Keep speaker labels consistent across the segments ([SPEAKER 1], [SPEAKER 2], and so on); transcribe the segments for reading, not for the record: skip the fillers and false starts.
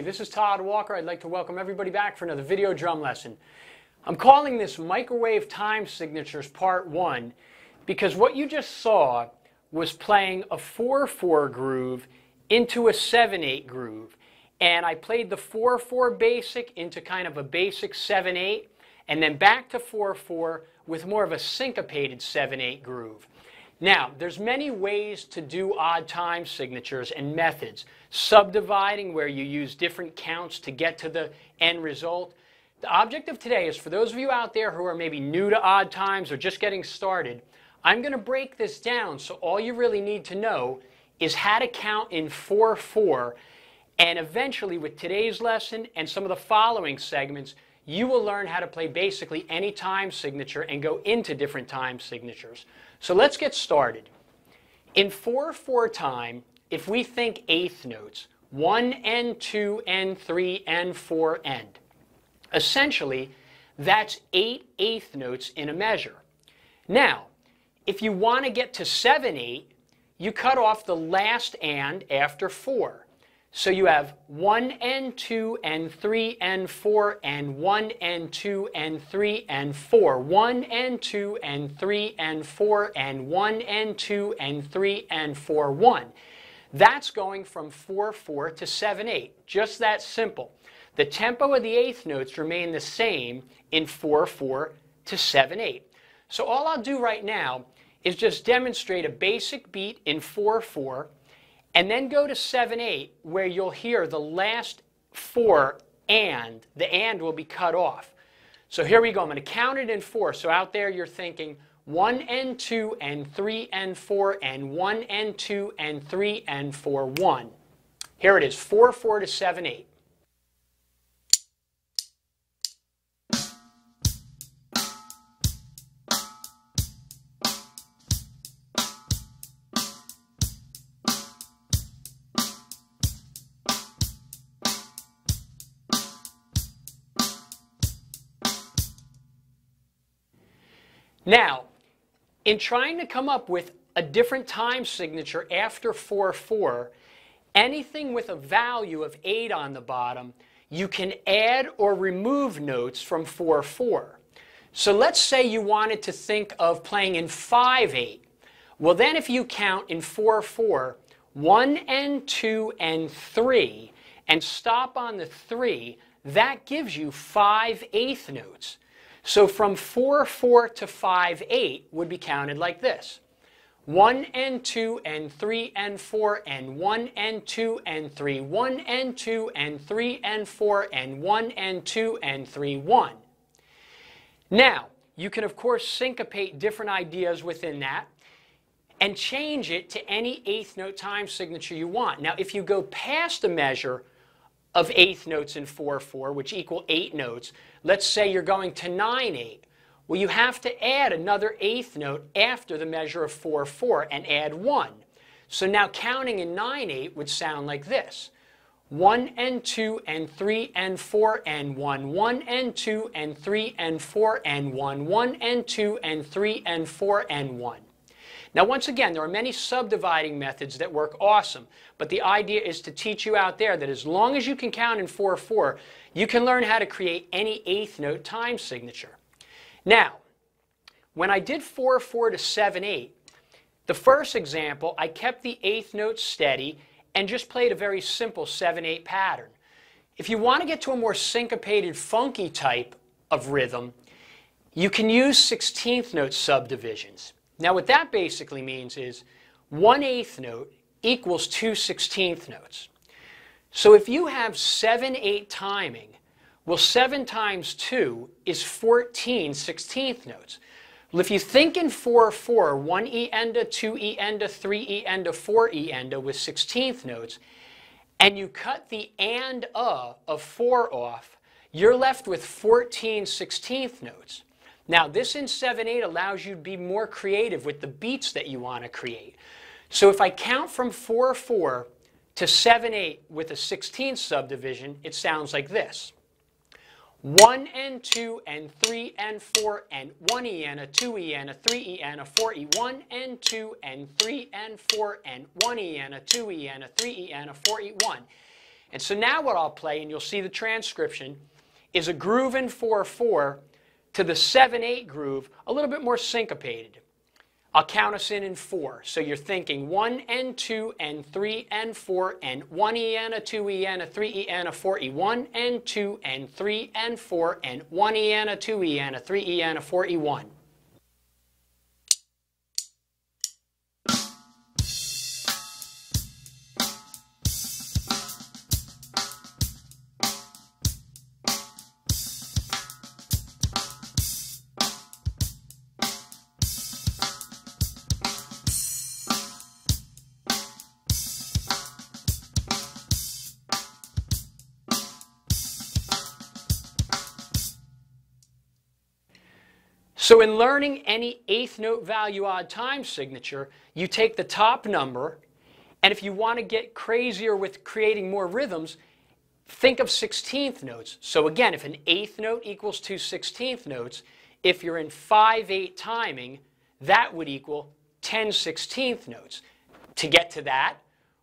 [SPEAKER 1] this is Todd Walker. I'd like to welcome everybody back for another video drum lesson. I'm calling this Microwave Time Signatures Part 1 because what you just saw was playing a 4/4 groove into a 7/8 groove. And I played the 4/4 basic into kind of a basic 7/8 and then back to 4/4 with more of a syncopated 7/8 groove. Now, there's many ways to do odd time signatures and methods. Subdividing, where you use different counts to get to the end result. The object of today is for those of you out there who are maybe new to odd times or just getting started, I'm going to break this down so all you really need to know is how to count in 4/4, and eventually with today's lesson and some of the following segments, you will learn how to play basically any time signature and go into different time signatures. So let's get started. In 4/4 time, if we think eighth notes, 1 and 2 and 3 and 4 and, essentially that's 8 eighth notes in a measure. Now, if you want to get to 7/8, you cut off the last and after 4. So you have 1 and 2 and 3 and 4 and 1 and 2 and 3 and 4. 1 and 2 and 3 and 4 and 1 and 2 and 3 and 4, 1. That's going from 4/4 to 7/8. Just that simple. The tempo of the eighth notes remain the same in 4/4 to 7/8. So all I'll do right now is just demonstrate a basic beat in 4/4 and then go to 7/8 where you'll hear the last 4 and. The and will be cut off. So here we go. I'm going to count it in 4. So out there you're thinking 1 and 2 and 3 and 4 and 1 and 2 and 3 and 4, 1. Here it is, 4/4 to 7/8. Now, in trying to come up with a different time signature after 4/4, anything with a value of 8 on the bottom, you can add or remove notes from 4/4. So let's say you wanted to think of playing in 5/8. Well, then if you count in 4/4, 1 and 2 and 3, and stop on the 3, that gives you 5 eighth notes. So from 4/4 to 5/8 would be counted like this. 1 and 2 and 3 and 4 and 1 and 2 and 3, 1 and 2 and 3 and 4 and 1 and 2 and 3, 1. Now, you can of course syncopate different ideas within that and change it to any eighth note time signature you want. Now, if you go past a measure of eighth notes in 4/4, which equal 8 notes, let's say you're going to 9/8. Well, you have to add another eighth note after the measure of 4/4 and add 1. So now counting in 9/8 would sound like this. 1 and 2 and 3 and 4 and 1, 1 and 2 and 3 and 4 and 1, 1 and 2 and 3 and 4 and 1. Now, once again, there are many subdividing methods that work awesome, but the idea is to teach you out there that as long as you can count in 4/4, you can learn how to create any eighth note time signature. Now, when I did 4/4 to 7/8, the first example, I kept the eighth note steady and just played a very simple 7/8 pattern. If you want to get to a more syncopated, funky type of rhythm, you can use 16th note subdivisions. Now, what that basically means is 1 eighth note equals 2 16th notes. So if you have 7/8 timing, well, 7 times 2 is 14 16th notes. Well, if you think in 4/4, 1 E enda, 2 E enda, 3 E enda, 4 E enda with 16th notes, and you cut the and of 4 off, you're left with 14 16th notes. Now, this in 7/8 allows you to be more creative with the beats that you want to create. So if I count from 4/4 to 7/8 with a 16th subdivision, it sounds like this. 1 and 2 and 3 and 4 and 1 E and a 2 E and a 3 E and a 4 E, 1 and 2 and 3 and 4 and 1 E and a 2 E and a 3 E and a 4 E, 1. And so now what I'll play, and you'll see the transcription, is a groove in 4/4 to the 7/8 groove, a little bit more syncopated. I'll count us in 4. So you're thinking 1 and 2 and 3 and 4 and 1 E and a 2 E and a 3 E and a 4 E. 1 and 2 and 3 and 4 and 1 E and a 2 E and a 3 E and a 4 E 1. So in learning any eighth note value odd time signature, you take the top number, and if you want to get crazier with creating more rhythms, think of 16th notes. So again, if an eighth note equals 2 16th notes, if you're in 5/8 timing, that would equal 10 16th notes. To get to that,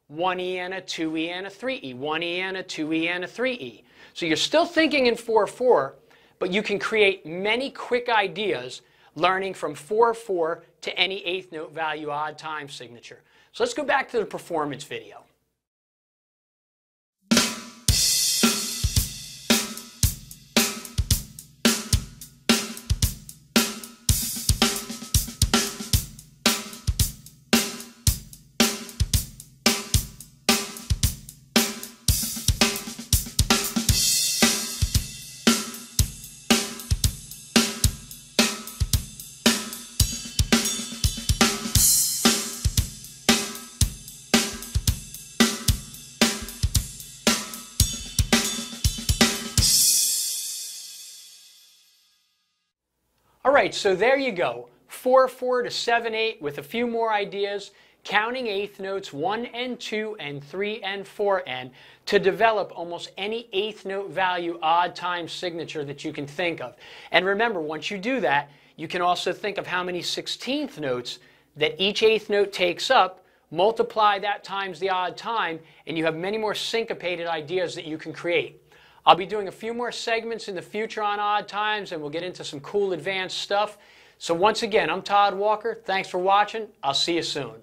[SPEAKER 1] 1 E and a 2 E and a 3 E, 1 E and a 2 E and a 3 E. So you're still thinking in 4/4, but you can create many quick ideas learning from 4/4 to any eighth note value odd time signature. So let's go back to the performance video. All right, so there you go. 4/4 to 7/8 with a few more ideas, counting eighth notes 1 and 2 and 3 and 4 and to develop almost any eighth note value odd time signature that you can think of. And remember, once you do that, you can also think of how many 16th notes that each eighth note takes up, multiply that times the odd time, and you have many more syncopated ideas that you can create. I'll be doing a few more segments in the future on odd times, and we'll get into some cool advanced stuff. So once again, I'm Todd Walker. Thanks for watching. I'll see you soon.